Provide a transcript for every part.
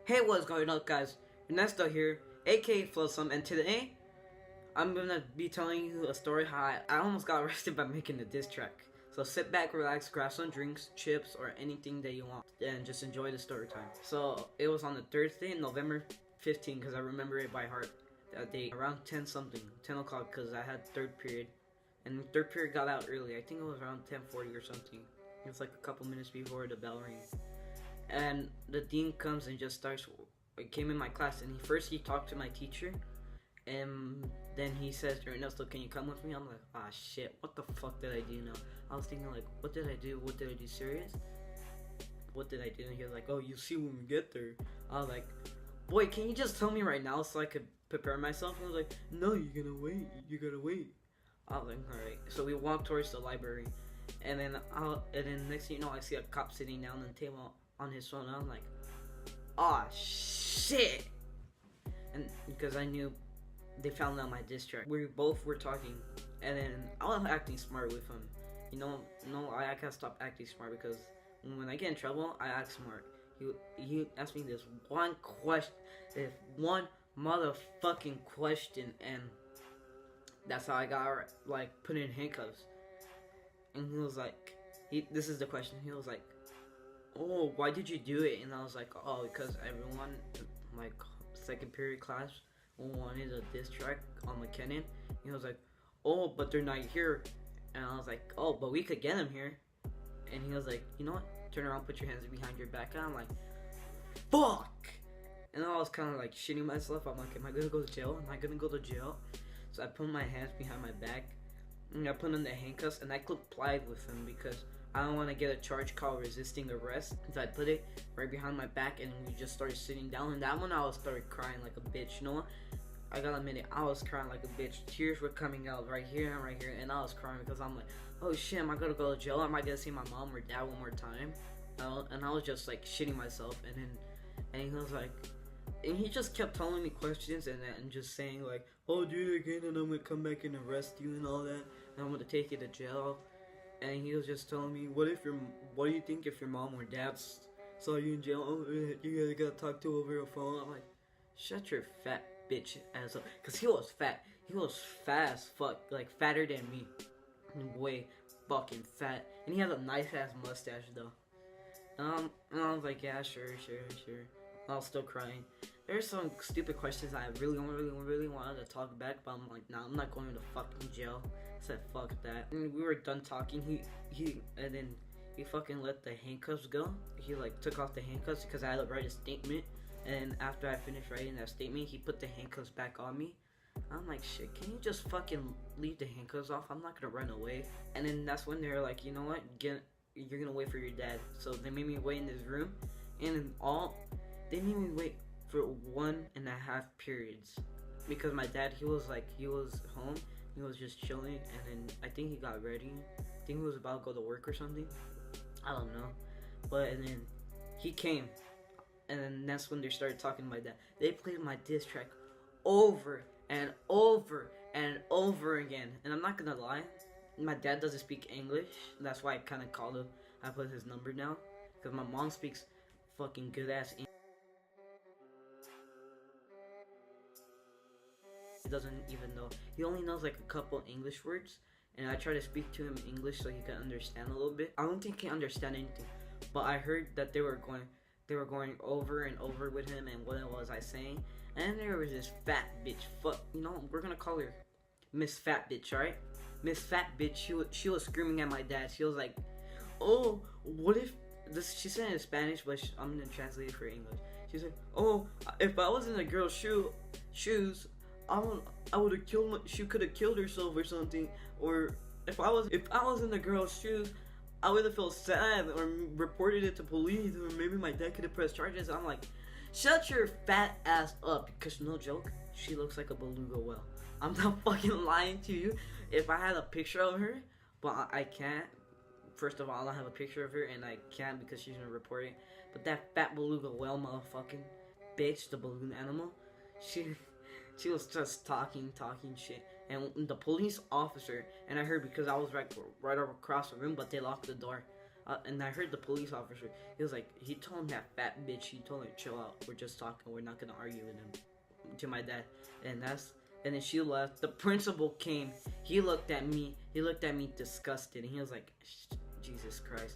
Hey, what's going on, guys? Ernesto here, aka Flowsome, and today I'm gonna be telling you a story how I almost got arrested by making a diss track. So sit back, relax, grab some drinks, chips, or anything that you want, and just enjoy the story time. So it was on the Thursday, November 15, because I remember it by heart. That day, around 10 something, 10 o'clock, because I had third period, and third period got out early. I think it was around 10:40 or something. It was like a couple minutes before the bell rang. And the dean comes and just starts. Came in my class, and he talked to my teacher, and then he says, Ernesto, can you come with me? I'm like, ah, shit, what the fuck did I do now? I was thinking, like, what did I do? What did I do? Serious? What did I do? And he was like, oh, you see when we get there. I was like, boy, can you just tell me right now so I could prepare myself? And I was like, no, you're gonna wait. You gotta wait. I was like, alright. So we walked towards the library, and then next thing you know, I see a cop sitting down on the table on his phone. And I'm like, ah, shit. And because I knew they found out my diss track. We both were talking, and then I was acting smart with him. I can't stop acting smart because when I get in trouble, I act smart. He asked me this one question, this one motherfucking question, and that's how I got like put in handcuffs. And he was like, this is the question. He was like, oh, why did you do it? And I was like, oh, because everyone, like, second period class wanted a diss track on McKinnon. He was like, oh, but they're not here. And I was like, oh, but we could get them here. And he was like, you know what? Turn around, put your hands behind your back. And I'm like, fuck! And I was kind of like shitting myself. I'm like, am I gonna go to jail? Am I gonna go to jail? So I put my hands behind my back, and I put on the handcuffs, and I complied with him because I don't want to get a charge called resisting arrest. So I put it right behind my back, and we just started sitting down. And that one, I started crying like a bitch. You know what? I gotta admit it, I was crying like a bitch. Tears were coming out right here and right here, and I was crying because I'm like, oh shit, am I gonna go to jail? Am I gonna see my mom or dad one more time? And I was just like shitting myself, and he was like, and he just kept telling me questions and just saying like, oh, do it again, and I'm gonna come back and arrest you and all that, and I'm gonna take you to jail. And he was just telling me, what do you think if your mom or dad saw you in jail? Oh, you gotta talk to over a phone. I'm like, shut your fat bitch ass up. Cause he was fat. He was fat as fuck. Like, fatter than me. Way fucking fat. And he had a nice ass mustache though. And I was like, yeah, sure. I was still crying. There's some stupid questions I really wanted to talk back, but I'm like, nah, I'm not going to fucking jail. I said, fuck that. And we were done talking. And then he fucking let the handcuffs go. He like took off the handcuffs because I had to write a statement. And after I finished writing that statement, he put the handcuffs back on me. I'm like, shit, can you just fucking leave the handcuffs off? I'm not gonna run away. And then that's when they're like, you know what? You're gonna wait for your dad. So they made me wait in this room. And they made me wait for 1.5 periods. Because my dad, he was home. He was just chilling. And then I think he got ready. I think he was about to go to work or something. I don't know. And then he came. And then that's when they started talking to my dad. They played my diss track over and over and over again. And I'm not gonna lie, my dad doesn't speak English. That's why I kind of called him. I put his number down because my mom speaks fucking good ass English. He doesn't even know. He only knows like a couple English words. And I try to speak to him in English so he can understand a little bit. I don't think he can understand anything, but I heard that they were going over and over with him and what was I saying. And there was this fat bitch. We're gonna call her Miss Fat Bitch, alright? Miss Fat Bitch, she was screaming at my dad. She was like, oh, what if this? She said in Spanish, but I'm gonna translate it for English. She's like, oh, if I was in a girl's shoes, I would have killed. She could have killed herself or something. Or if I was in the girl's shoes, I would have felt sad or reported it to police, or maybe my dad could have pressed charges. I'm like, shut your fat ass up, because no joke, she looks like a beluga whale. I'm not fucking lying to you. If I had a picture of her, but I can't. First of all, I don't have a picture of her, and I can't because she's gonna report it. But that fat beluga whale motherfucking bitch, the balloon animal, she was just talking shit. And the police officer, and I heard because I was right across the room, but they locked the door. And I heard the police officer. He told him that fat bitch. He told him, chill out. We're just talking. We're not gonna argue with him. To my dad, and then she left. The principal came. He looked at me. He looked at me disgusted, and he was like, Jesus Christ.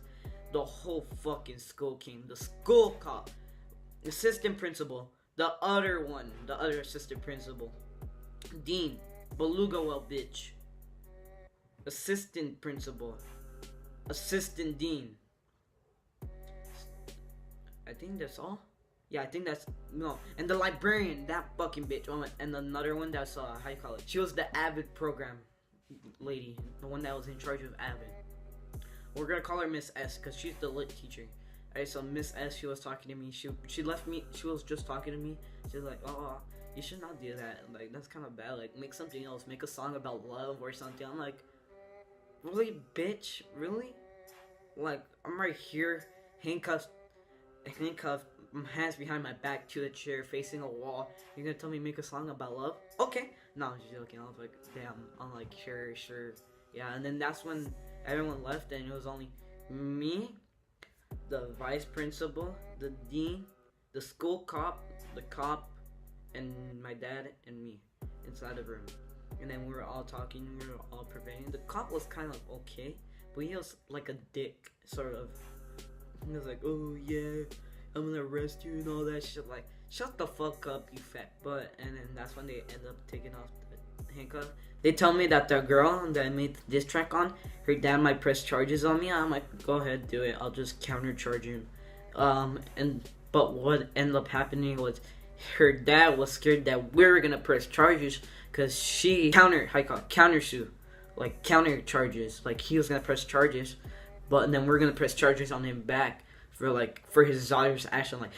The whole fucking school came. The school cop, assistant principal, the other assistant principal, dean, beluga well bitch, assistant principal, assistant dean. I think that's all. Yeah, I think that's no. And the librarian, that fucking bitch. Oh, and another one that's how you call it? She was the Avid program lady, the one that was in charge of Avid. We're gonna call her Miss S because she's the lit teacher. Alright, so Miss S, she was talking to me. She left me. She was just talking to me. She was like, "Oh, you should not do that. Like, that's kind of bad. Like, make something else. Make a song about love or something." I'm like, really, bitch? Really? Like, I'm right here, handcuffed, hands behind my back to the chair, facing a wall. You're gonna tell me make a song about love? Okay. No, I'm just joking. I was like, damn. I'm like, sure. Yeah, and then that's when everyone left, and it was only me, the vice principal, the dean, the school cop, and my dad and me inside the room. And then we were all talking, we were all preparing. The cop was kind of okay, but he was like a dick, sort of. He was like, oh yeah, I'm gonna arrest you and all that shit. Like, shut the fuck up, you fat butt. And then that's when they end up taking off the handcuff. They tell me that the girl that I made this track on, her dad might press charges on me. I'm like, go ahead, do it. I'll just countercharge him. But what ended up happening was her dad was scared that we were gonna press charges because she counter sue, like counter charges. Like he was gonna press charges, but then we're gonna press charges on him back for his daughter's action. Like,